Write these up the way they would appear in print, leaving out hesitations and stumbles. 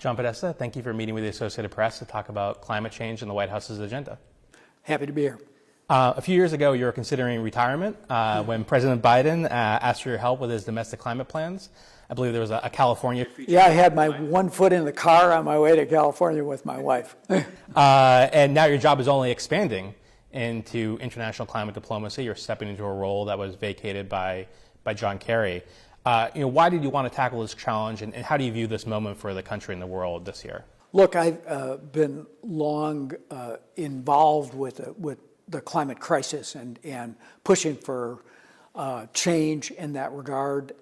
John Podesta, thank you for meeting with the Associated Press to talk about climate change and the White House's agenda. Happy to be here. A few years ago, you were considering retirement when President Biden asked for your help with his domestic climate plans. I believe there was a California feature. Yeah, I had my one foot in the car on my way to California with my wife. And now your job is only expanding into international climate diplomacy. You're stepping into a role that was vacated by John Kerry. Why did you want to tackle this challenge, and how do you view this moment for the country and the world this year? Look, I've been long involved with the climate crisis and pushing for change in that regard,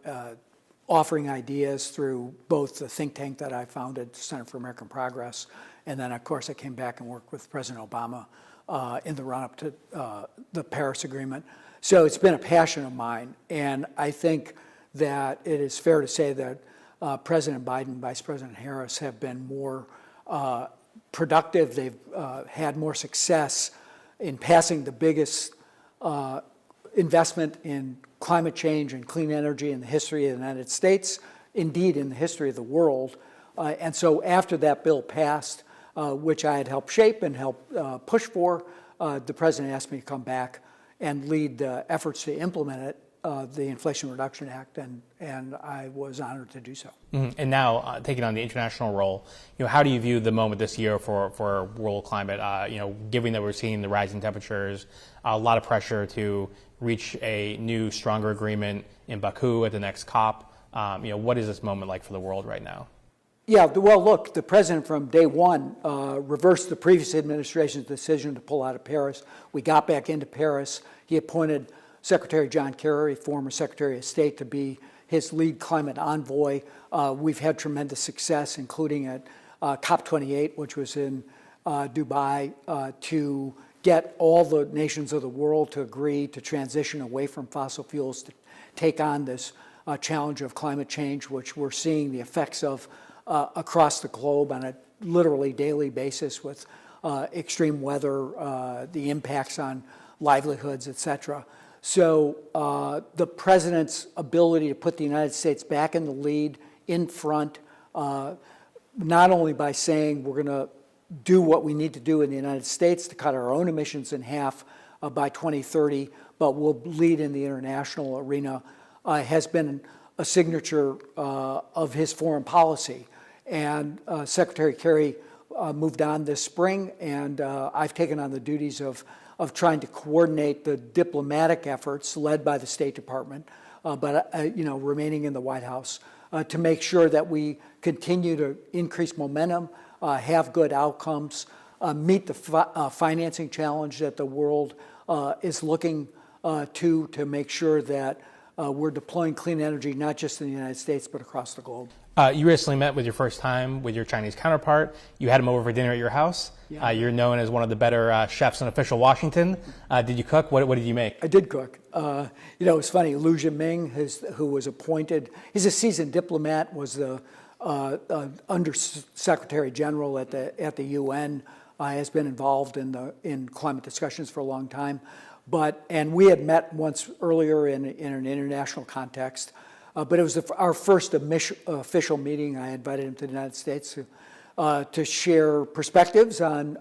offering ideas through both the think tank that I founded, Center for American Progress, and then, of course, I came back and worked with President Obama in the run-up to the Paris Agreement. So it's been a passion of mine, and I think that it is fair to say that President Biden and Vice President Harris have been more productive. They've had more success in passing the biggest investment in climate change and clean energy in the history of the United States, indeed in the history of the world. And so after that bill passed, which I had helped shape and helped push for, the president asked me to come back and lead efforts to implement it, the Inflation Reduction Act, and I was honored to do so. Mm-hmm. And now, taking on the international role, how do you view the moment this year for world climate? Given that we're seeing the rising temperatures, a lot of pressure to reach a new, stronger agreement in Baku at the next COP. What is this moment like for the world right now? Yeah, well, look, the president from day one reversed the previous administration's decision to pull out of Paris. We got back into Paris. He appointed Secretary John Kerry, former Secretary of State, to be his lead climate envoy. We've had tremendous success, including at COP28, which was in Dubai, to get all the nations of the world to agree to transition away from fossil fuels to take on this challenge of climate change, which we're seeing the effects of across the globe on a literally daily basis with extreme weather, the impacts on livelihoods, et cetera. So the president's ability to put the United States back in the lead, in front, not only by saying we're going to do what we need to do in the United States to cut our own emissions in half by 2030, but we'll lead in the international arena, has been a signature of his foreign policy. And Secretary Kerry moved on this spring, and I've taken on the duties of trying to coordinate the diplomatic efforts led by the State Department, but remaining in the White House to make sure that we continue to increase momentum, have good outcomes, meet the financing challenge that the world is looking to make sure that we're deploying clean energy not just in the United States but across the globe. You recently met with your first time with your Chinese counterpart. You had him over for dinner at your house. Yeah. You're known as one of the better chefs in official Washington. Did you cook? What did you make? I did cook. It was funny. Liu Jiaming, who was appointed, he's a seasoned diplomat, was the Under Secretary General at the UN, has been involved in climate discussions for a long time. And we had met once earlier in an international context. But it was our first official meeting. I invited him to the United States to share perspectives on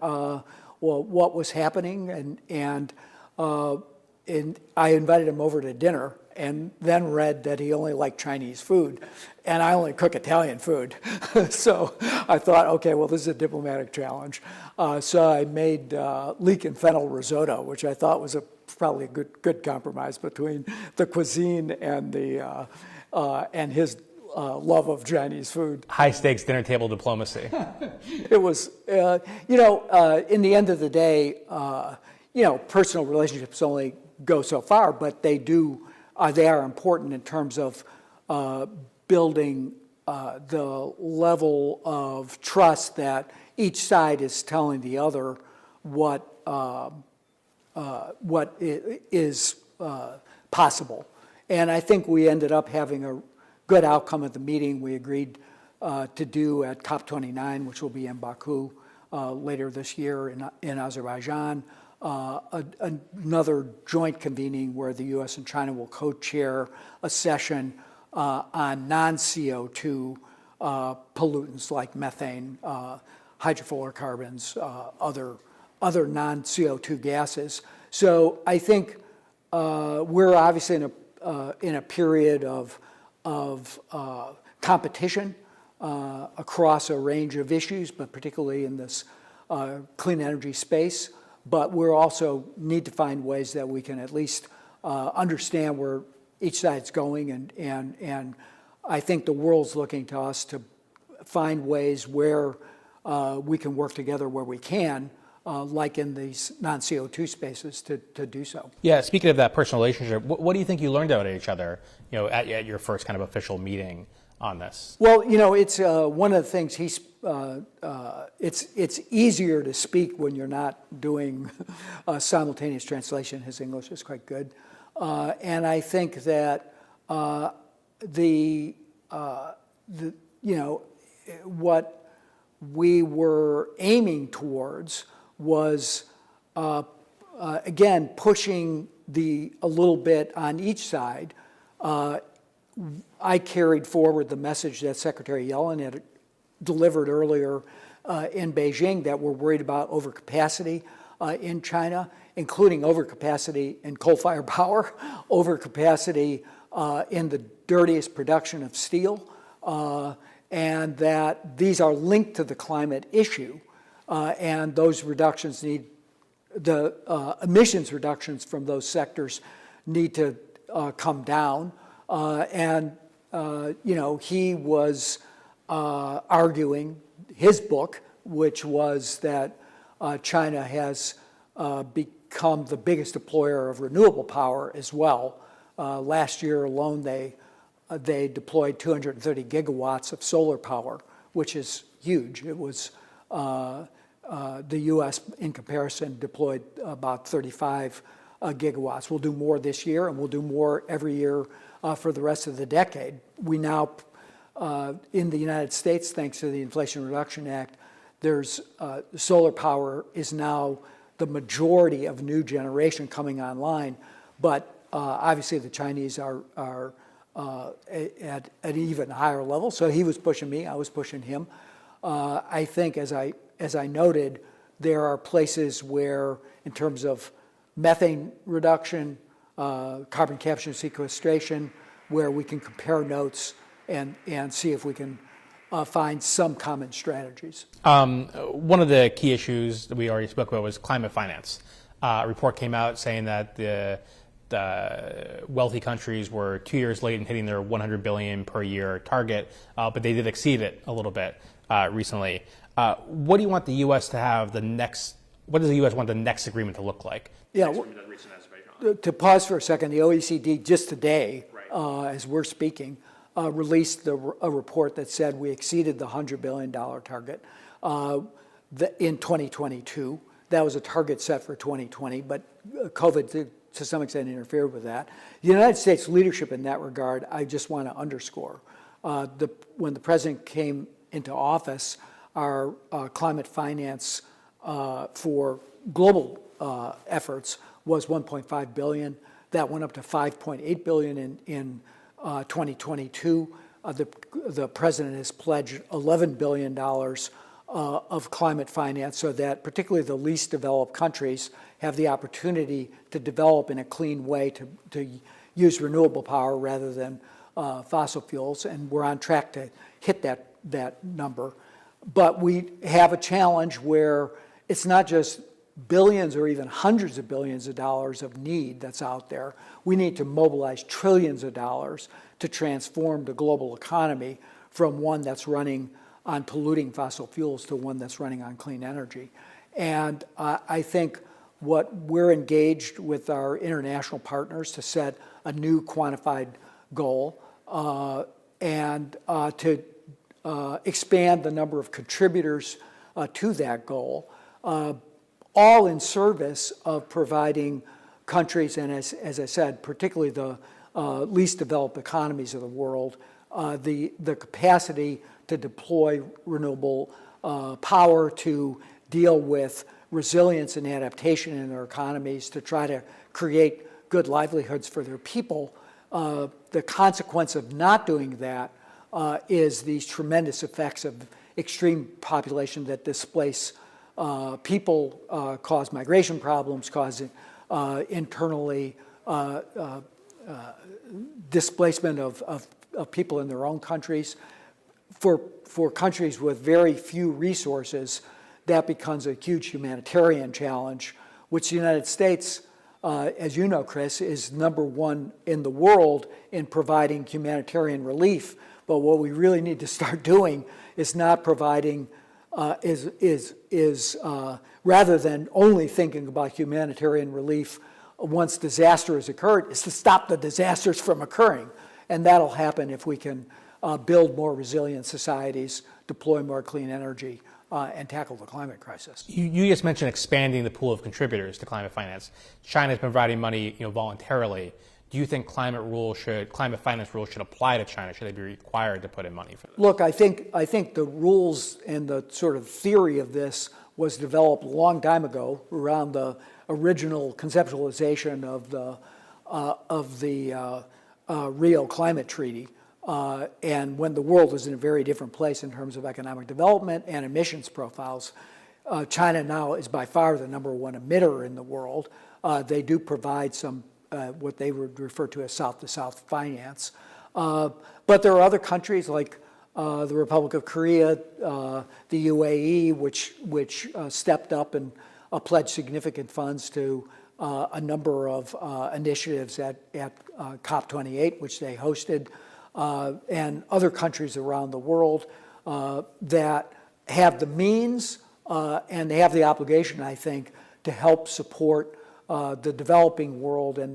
what was happening, and I invited him over to dinner, and then read that he only liked Chinese food, and I only cook Italian food. So I thought, okay, well, this is a diplomatic challenge. So I made leek and fennel risotto, which I thought was probably a good compromise between the cuisine and his love of Chinese food. High stakes dinner table diplomacy. It was, in the end of the day, personal relationships only go so far, but they are important in terms of building the level of trust that each side is telling the other what is possible. And I think we ended up having a good outcome at the meeting we agreed to do at COP29, which will be in Baku later this year in Azerbaijan. Another joint convening where the U.S. and China will co-chair a session on non-CO2 pollutants like methane, hydrofluorocarbons, other non-CO2 gases. So I think we're obviously in a period of competition across a range of issues, but particularly in this clean energy space. But we also need to find ways that we can at least understand where each side's going, and I think the world's looking to us to find ways where we can work together where we can, like in these non-CO2 spaces, to do so. Yeah, speaking of that personal relationship, what do you think you learned about each other, at your first kind of official meeting on this? Well, it's one of the things it's easier to speak when you're not doing simultaneous translation. His English is quite good, and I think that what we were aiming towards was again pushing a little bit on each side. I carried forward the message that Secretary Yellen had delivered earlier in Beijing, that we're worried about overcapacity in China, including overcapacity in coal-fired power, overcapacity in the dirtiest production of steel, and that these are linked to the climate issue, and those reductions the emissions reductions from those sectors need to come down. He was arguing his book, which was that China has become the biggest deployer of renewable power as well. Last year alone, they deployed 230 gigawatts of solar power, which is huge. It was the U.S. in comparison deployed about 35 gigawatts. We'll do more this year, and we'll do more every year for the rest of the decade. We now, in the United States, thanks to the Inflation Reduction Act, there's solar power is now the majority of new generation coming online, but obviously the Chinese are at an even higher level. So he was pushing me, I was pushing him. I think, as I noted, there are places where, in terms of methane reduction, carbon capture and sequestration, where we can compare notes and see if we can find some common strategies. One of the key issues that we already spoke about was climate finance. A report came out saying that the wealthy countries were 2 years late in hitting their $100 billion per year target, but they did exceed it a little bit recently. What do you want the U.S. to have what does the U.S. want the next agreement to look like? Yeah, to pause for a second, the OECD just today, as we're speaking, released a report that said we exceeded the $100 billion target in 2022. That was a target set for 2020, but COVID to some extent interfered with that. The United States leadership in that regard, I just want to underscore. When the president came into office, our climate finance for global efforts was $1.5 billion. That went up to $5.8 billion in 2022. The president has pledged $11 billion of climate finance so that particularly the least developed countries have the opportunity to develop in a clean way to use renewable power rather than fossil fuels. And we're on track to hit that number. But we have a challenge where it's not just billions or even hundreds of billions of dollars of need that's out there. We need to mobilize trillions of dollars to transform the global economy from one that's running on polluting fossil fuels to one that's running on clean energy. And I think what we're engaged with our international partners to set a new quantified goal and to expand the number of contributors to that goal, all in service of providing countries, and as I said, particularly the least developed economies of the world, the capacity to deploy renewable power, to deal with resilience and adaptation in their economies, to try to create good livelihoods for their people. The consequence of not doing that is these tremendous effects of extreme population that displace people, cause migration problems, cause internally displacement of people in their own countries. For countries with very few resources, that becomes a huge humanitarian challenge, which the United States, as you know, Chris, is #1 in the world in providing humanitarian relief. But what we really need to start doing is not providing, rather than only thinking about humanitarian relief once disaster has occurred, is to stop the disasters from occurring. And that'll happen if we can build more resilient societies, deploy more clean energy, and tackle the climate crisis. You just mentioned expanding the pool of contributors to climate finance. China's providing money, voluntarily. Do you think climate finance rules should apply to China? Should they be required to put in money for this? Look, I think the rules and the sort of theory of this was developed a long time ago around the original conceptualization of the Rio Climate Treaty. And when the world was in a very different place in terms of economic development and emissions profiles, China now is by far the #1 emitter in the world. They do provide some what they would refer to as South-to-South finance. But there are other countries like the Republic of Korea, the UAE, which stepped up and pledged significant funds to a number of initiatives at COP28, which they hosted, and other countries around the world that have the means and they have the obligation, I think, to help support the developing world and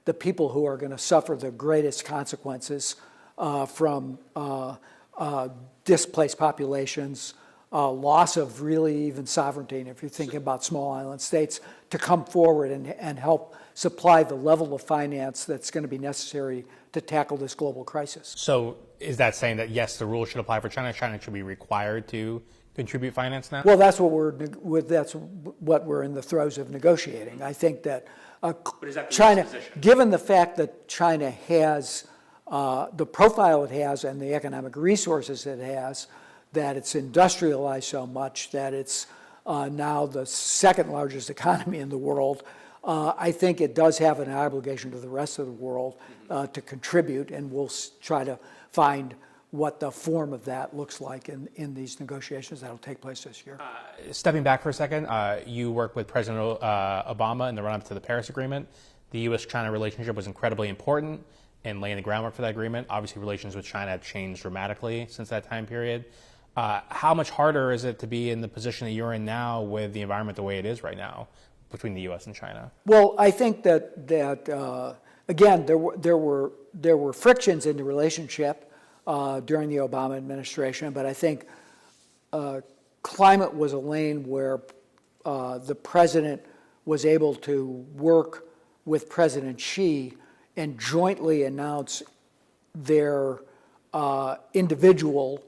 the people who are going to suffer the greatest consequences from displaced populations, loss of really even sovereignty, and if you're thinking about small island states, to come forward and help supply the level of finance that's going to be necessary to tackle this global crisis. So is that saying that, yes, the rules should apply for China? China should be required to contribute finance now? Well, that's what we're in the throes of negotiating. I think that China, given the fact that China has the profile it has and the economic resources it has, that it's industrialized so much that it's now the second largest economy in the world, I think it does have an obligation to the rest of the world to contribute, and we'll try to find what the form of that looks like in these negotiations that will take place this year. Stepping back for a second, you worked with President Obama in the run-up to the Paris Agreement. The U.S.-China relationship was incredibly important in laying the groundwork for that agreement. Obviously, relations with China have changed dramatically since that time period. How much harder is it to be in the position that you're in now with the environment the way it is right now between the U.S. and China? Well, I think that again, there were frictions in the relationship during the Obama administration, but I think climate was a lane where the president was able to work with President Xi and jointly announce their individual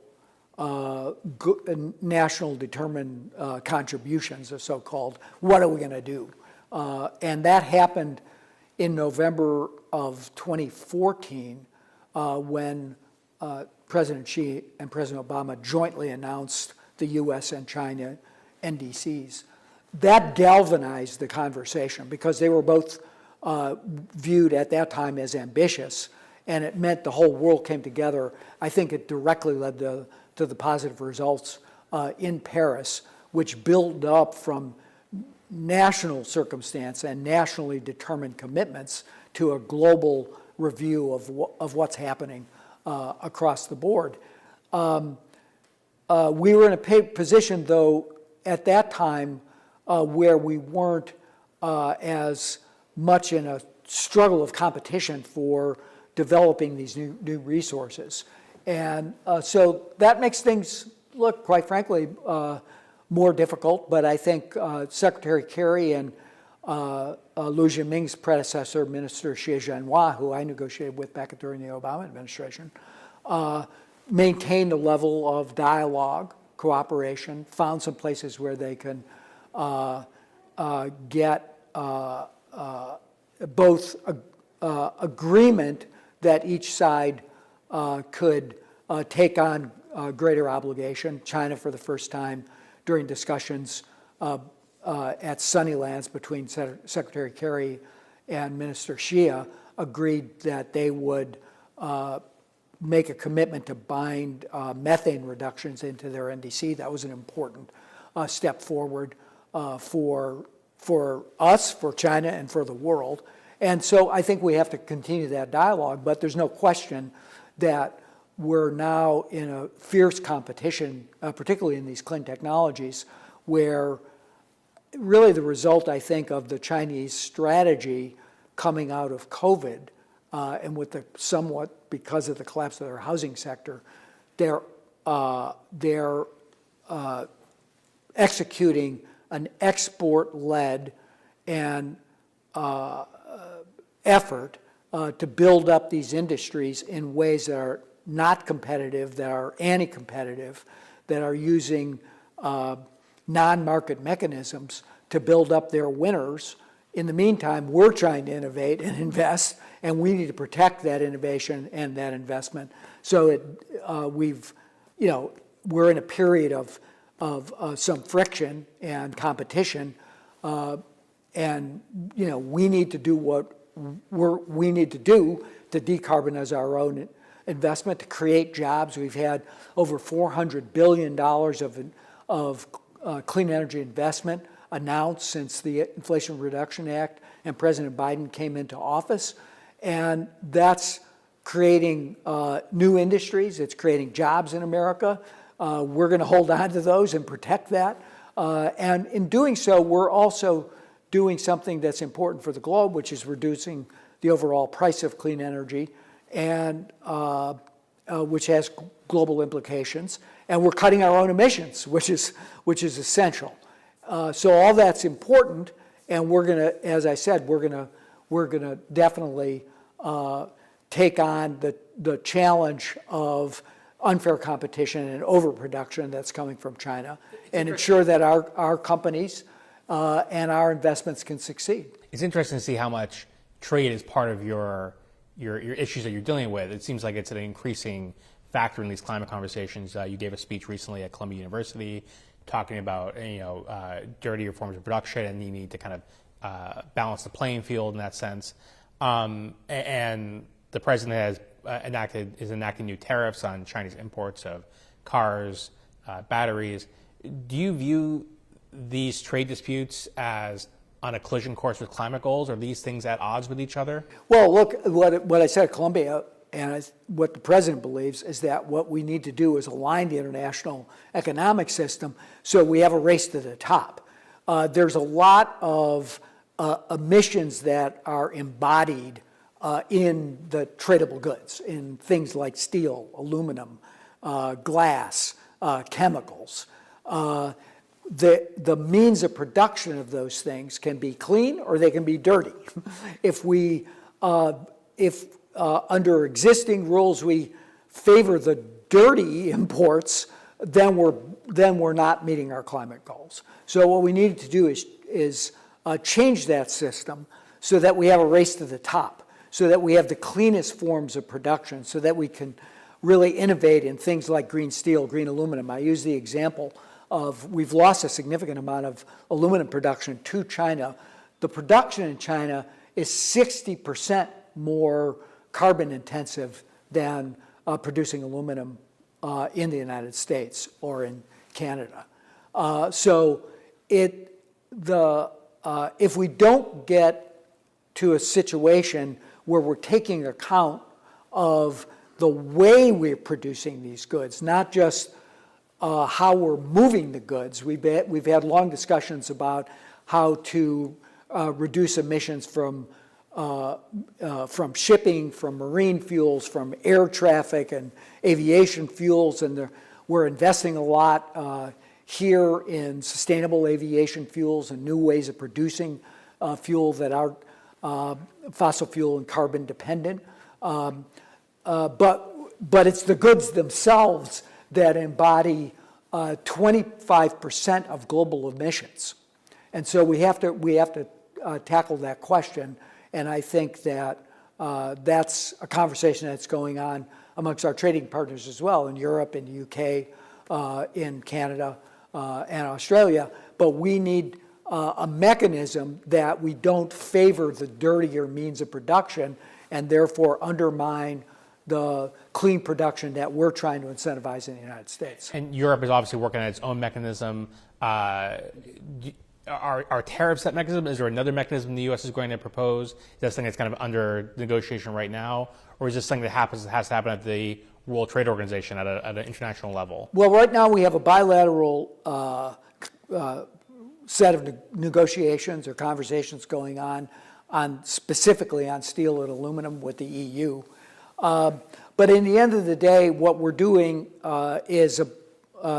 national determined contributions, or so-called, what are we going to do? And that happened in November of 2014 when President Xi and President Obama jointly announced the U.S. and China NDCs. That galvanized the conversation because they were both viewed at that time as ambitious, and it meant the whole world came together. I think it directly led to the positive results in Paris, which built up from national circumstance and nationally determined commitments to a global review of what's happening across the board. We were in a position, though, at that time where we weren't as much in a struggle of competition for developing these new resources. And so that makes things look, quite frankly, more difficult. But I think Secretary Kerry and Liu Jiaming's predecessor, Minister Xie Zhenhua, who I negotiated with back during the Obama administration, maintained a level of dialogue, cooperation, found some places where they can get both agreement that each side could take on greater obligation. China, for the first time during discussions at Sunnylands between Secretary Kerry and Minister Xia, agreed that they would make a commitment to bind methane reductions into their NDC. That was an important step forward for us, for China, and for the world. And so I think we have to continue that dialogue, but there's no question that we're now in a fierce competition, particularly in these clean technologies, where really the result, I think, of the Chinese strategy coming out of COVID, and with the somewhat, because of the collapse of their housing sector, they're executing an export-led and effort to build up these industries in ways that are not competitive, that are anti-competitive, that are using non-market mechanisms to build up their winners. In the meantime, we're trying to innovate and invest, and we need to protect that innovation and that investment. So we're in a period of some friction and competition, and we need to do what we need to do to decarbonize our own investment, to create jobs. We've had over $400 billion of clean energy investment announced since the Inflation Reduction Act and President Biden came into office. And that's creating new industries. It's creating jobs in America. We're going to hold on to those and protect that. And in doing so, we're also doing something that's important for the globe, which is reducing the overall price of clean energy, and which has global implications. And we're cutting our own emissions, which is essential. So all that's important, and we're going to, as I said, we're going to definitely take on the challenge of unfair competition and overproduction that's coming from China, and ensure that our companies and our investments can succeed. It's interesting to see how much trade is part of your issues that you're dealing with. It seems like it's an increasing factor in these climate conversations. You gave a speech recently at Columbia University talking about dirtier forms of production, and you need to kind of balance the playing field in that sense. And the president is enacting new tariffs on Chinese imports of cars, batteries. Do you view these trade disputes as on a collision course with climate goals? Are these things at odds with each other? Well, look, what I said at Columbia, and what the president believes, is that what we need to do is align the international economic system so we have a race to the top. There's a lot of emissions that are embodied in the tradable goods, in things like steel, aluminum, glass, chemicals. The means of production of those things can be clean or they can be dirty. If under existing rules we favor the dirty imports, then we're not meeting our climate goals. So what we need to do is change that system so that we have a race to the top, so that we have the cleanest forms of production, so that we can really innovate in things like green steel, green aluminum. I use the example of we've lost a significant amount of aluminum production to China. The production in China is 60% more carbon intensive than producing aluminum in the United States or in Canada. So if we don't get to a situation where we're taking account of the way we're producing these goods, not just how we're moving the goods. We've had long discussions about how to reduce emissions from shipping, from marine fuels, from air traffic and aviation fuels, and we're investing a lot here in sustainable aviation fuels and new ways of producing fuel that are fossil fuel and carbon dependent. But it's the goods themselves that embody 25% of global emissions, and so we have to tackle that question. And I think that That's a conversation that's going on amongst our trading partners as well in Europe, in the UK, in Canada, and Australia. But we need a mechanism that we don't favor the dirtier means of production and therefore undermine the clean production that we're trying to incentivize in the United States. And Europe is obviously working on its own mechanism. Are tariffs that mechanism? Is there another mechanism the U.S. is going to propose? Is that something that's kind of under negotiation right now? Or is this something that has to happen at the World Trade Organization at an international level? Well, right now we have a bilateral set of negotiations or conversations going on specifically on steel and aluminum with the EU. But in the end of the day, what we're doing is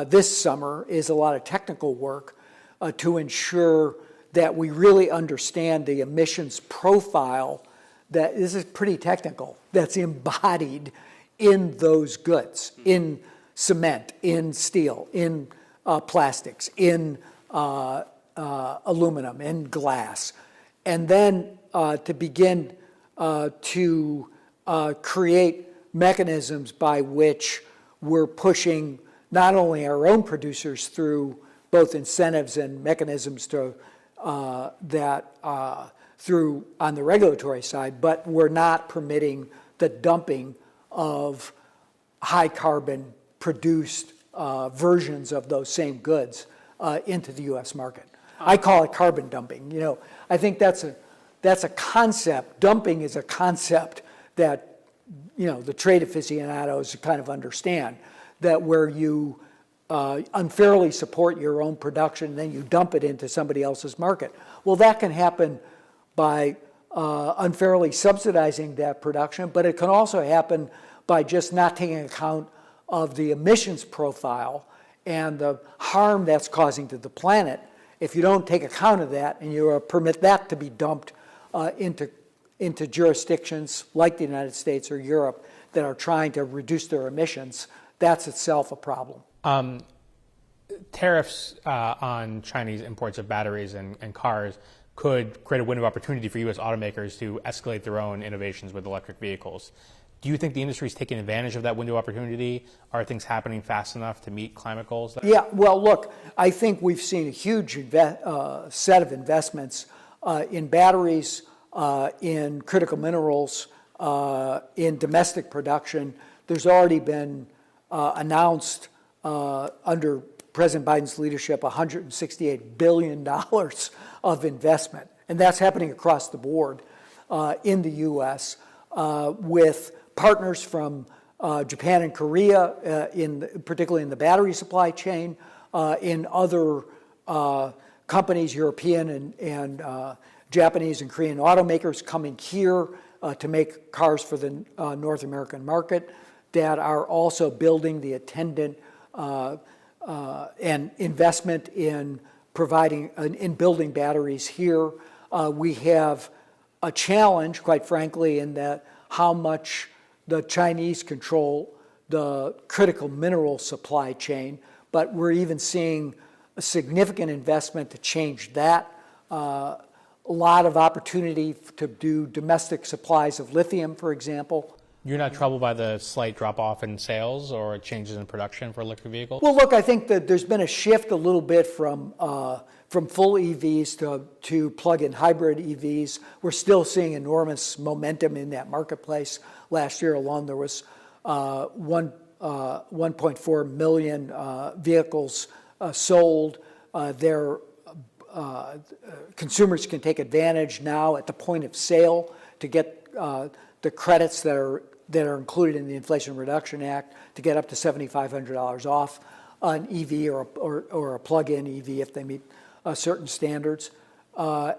this summer is a lot of technical work to ensure that we really understand the emissions profile. That this is pretty technical. That's embodied in those goods, in cement, in steel, in plastics, in aluminum, in glass, and then to begin to create mechanisms by which we're pushing not only our own producers through both incentives and mechanisms to through on the regulatory side, but we're not permitting the dumping of high carbon produced versions of those same goods into the U.S. market. I call it carbon dumping. You know, I think that's a concept. Dumping is a concept that, you know, the trade aficionados kind of understand, that where you unfairly support your own production and then you dump it into somebody else's market. Well, that can happen by unfairly subsidizing that production, but it can also happen by just not taking account of the emissions profile and the harm that's causing to the planet. If you don't take account of that and you permit that to be dumped into jurisdictions like the United States or Europe that are trying to reduce their emissions, that's itself a problem. Tariffs on Chinese imports of batteries and cars could create a window of opportunity for U.S. automakers to escalate their own innovations with electric vehicles. Do you think the industry is taking advantage of that window of opportunity? Are things happening fast enough to meet climate goals? Yeah, well, look, I think we've seen a huge set of investments in batteries, in critical minerals, in domestic production. There's already been announced under President Biden's leadership $168 billion of investment. And that's happening across the board in the U.S. With partners from Japan and Korea, particularly in the battery supply chain, in other companies, European and Japanese and Korean automakers coming here to make cars for the North American market, that are also building the attendant and investment in building batteries here. We have a challenge, quite frankly, in that how much the Chinese control the critical mineral supply chain, but we're even seeing a significant investment to change that. A lot of opportunity to do domestic supplies of lithium, for example. You're not troubled by the slight drop-off in sales or changes in production for electric vehicles? Well, look, I think that there's been a shift a little bit from full EVs to plug-in hybrid EVs. We're still seeing enormous momentum in that marketplace. Last year alone, there was 1.4 million vehicles sold. Consumers can take advantage now at the point of sale to get the credits that are included in the Inflation Reduction Act to get up to $7,500 off an EV or a plug-in EV if they meet certain standards. So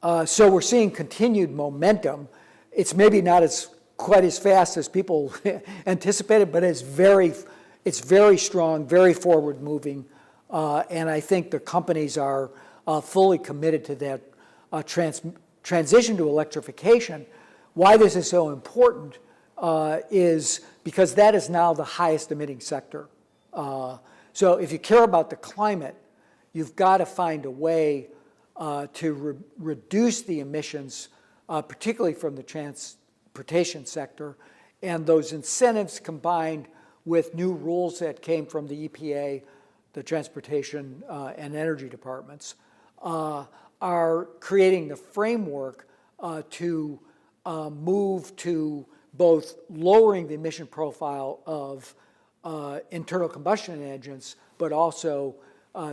we're seeing continued momentum. It's maybe not quite as fast as people anticipated, but it's very strong, very forward-moving, and I think the companies are fully committed to that transition to electrification. Why this is so important is because that is now the highest emitting sector. So if you care about the climate, you've got to find a way to reduce the emissions particularly from the transportation sector. And those incentives combined with new rules that came from the EPA, the Transportation and Energy Departments, are creating the framework to move to both lowering the emission profile of internal combustion engines, but also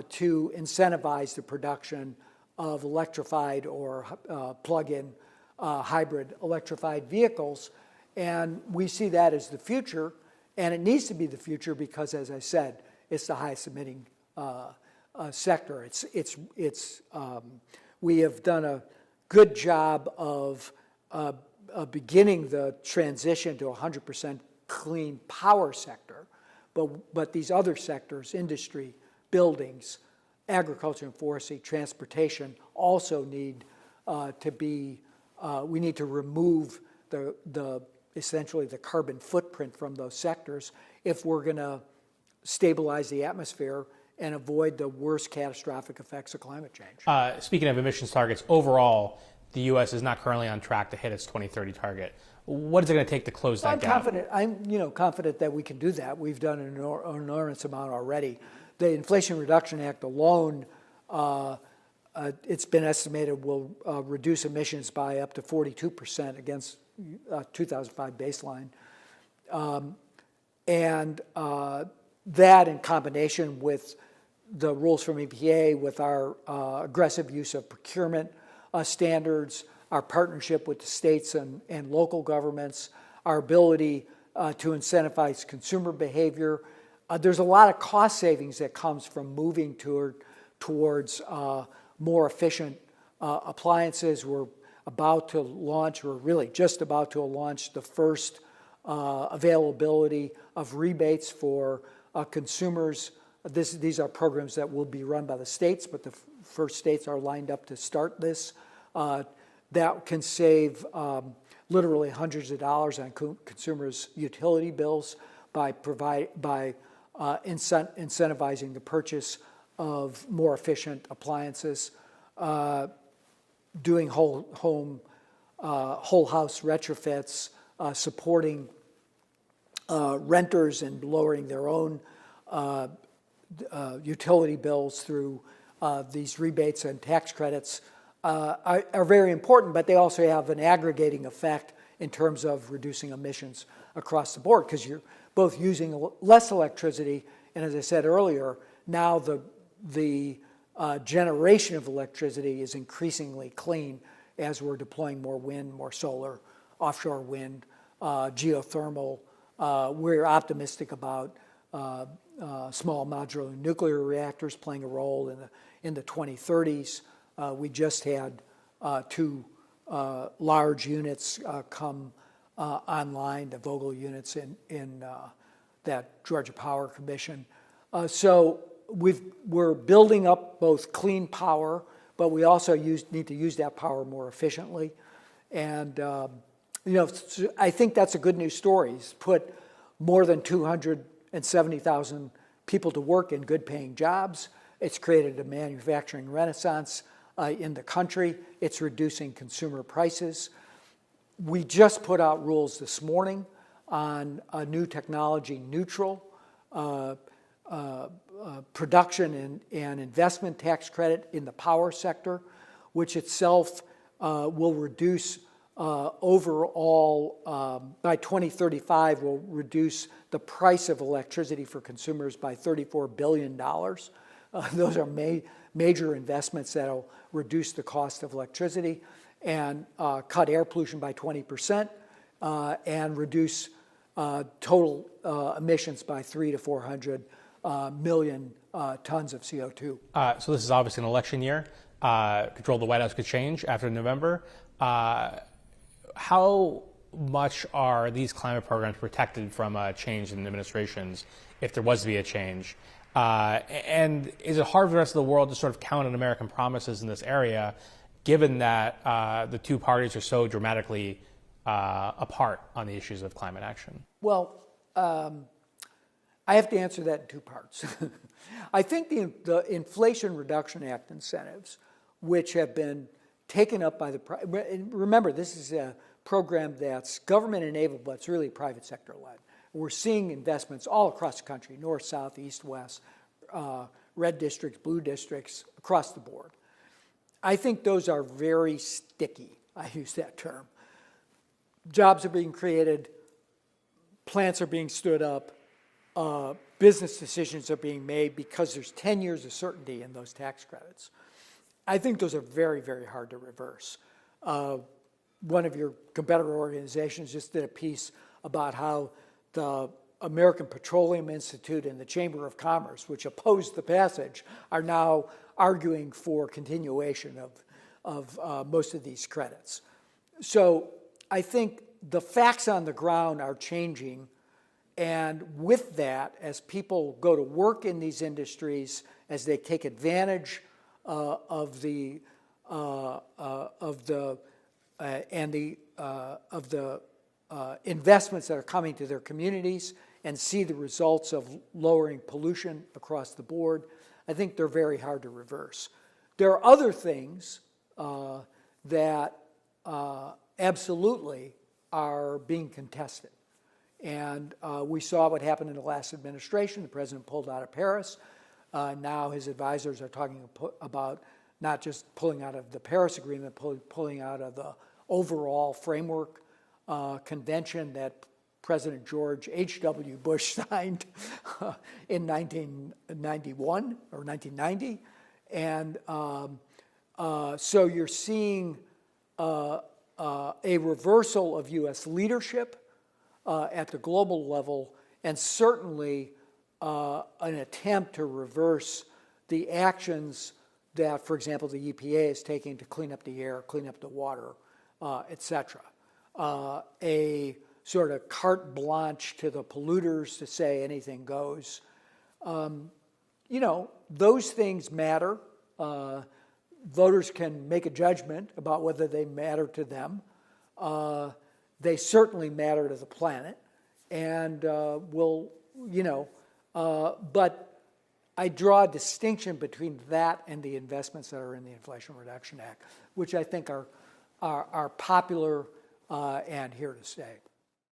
to incentivize the production of electrified or plug-in hybrid electrified vehicles. And we see that as the future, and it needs to be the future because, as I said, it's the highest emitting sector. We have done a good job of beginning the transition to 100% clean power sector, but these other sectors, industry, buildings, agriculture and forestry, transportation, also need to be. We need to remove essentially the carbon footprint from those sectors if we're going to stabilize the atmosphere and avoid the worst catastrophic effects of climate change. Speaking of emissions targets, overall, the U.S. is not currently on track to hit its 2030 target. What is it going to take to close that gap? I'm confident that we can do that. We've done an enormous amount already. The Inflation Reduction Act alone, it's been estimated, will reduce emissions by up to 42% against 2005 baseline. And that in combination with the rules from EPA, with our aggressive use of procurement standards, our partnership with the states and local governments, our ability to incentivize consumer behavior. There's a lot of cost savings that comes from moving towards more efficient appliances. We're really just about to launch the first availability of rebates for consumers. These are programs that will be run by the states, but the first states are lined up to start this. That can save literally hundreds of dollars on consumers' utility bills by incentivizing the purchase of more efficient appliances, doing whole house retrofits, supporting renters and lowering their own utility bills through these rebates and tax credits are very important, but they also have an aggregating effect in terms of reducing emissions across the board because you're both using less electricity, and as I said earlier, now the generation of electricity is increasingly clean as we're deploying more wind, more solar, offshore wind, geothermal. We're optimistic about small modular nuclear reactors playing a role in the 2030s. We just had two large units come online, the Vogtle units in that Georgia Power Commission. So we're building up both clean power, but we also need to use that power more efficiently. And I think that's a good news story. It's put more than 270,000 people to work in good-paying jobs. It's created a manufacturing renaissance in the country. It's reducing consumer prices. We just put out rules this morning on a new technology neutral production and investment tax credit in the power sector, which itself will reduce overall, by 2035, will reduce the price of electricity for consumers by $34 billion. Those are major investments that will reduce the cost of electricity and cut air pollution by 20% and reduce total emissions by 300 to 400 million tons of CO2. So this is obviously an election year. Control of the White House could change after November. How much are these climate programs protected from a change in administrations if there was to be a change? And is it hard for the rest of the world to sort of count on American promises in this area, given that the two parties are so dramatically apart on the issues of climate action? Well, I have to answer that in two parts. I think the Inflation Reduction Act incentives, which have been taken up by remember, this is a program that's government enabled, but it's really private sector led. We're seeing investments all across the country, north, south, east, west, red districts, blue districts, across the board. I think those are very sticky. I use that term. Jobs are being created, plants are being stood up, business decisions are being made because there's 10 years of certainty in those tax credits. I think those are very, very hard to reverse. One of your competitor organizations just did a piece about how the American Petroleum Institute and the Chamber of Commerce, which opposed the passage, are now arguing for continuation of most of these credits. So I think the facts on the ground are changing, and with that, as people go to work in these industries, as they take advantage of the investments that are coming to their communities and see the results of lowering pollution across the board, I think they're very hard to reverse. There are other things that absolutely are being contested. And we saw what happened in the last administration. The president pulled out of Paris. Now his advisors are talking about not just pulling out of the Paris Agreement, pulling out of the overall framework convention that President George H.W. Bush signed in 1991 or 1990. And so you're seeing a reversal of U.S. leadership at the global level, and certainly an attempt to reverse the actions that, for example, the EPA is taking to clean up the air, clean up the water, et cetera. A sort of carte blanche to the polluters to say anything goes. Those things matter. Voters can make a judgment about whether they matter to them. They certainly matter to the planet, and but I draw a distinction between that and the investments that are in the Inflation Reduction Act, which I think are popular and here to stay.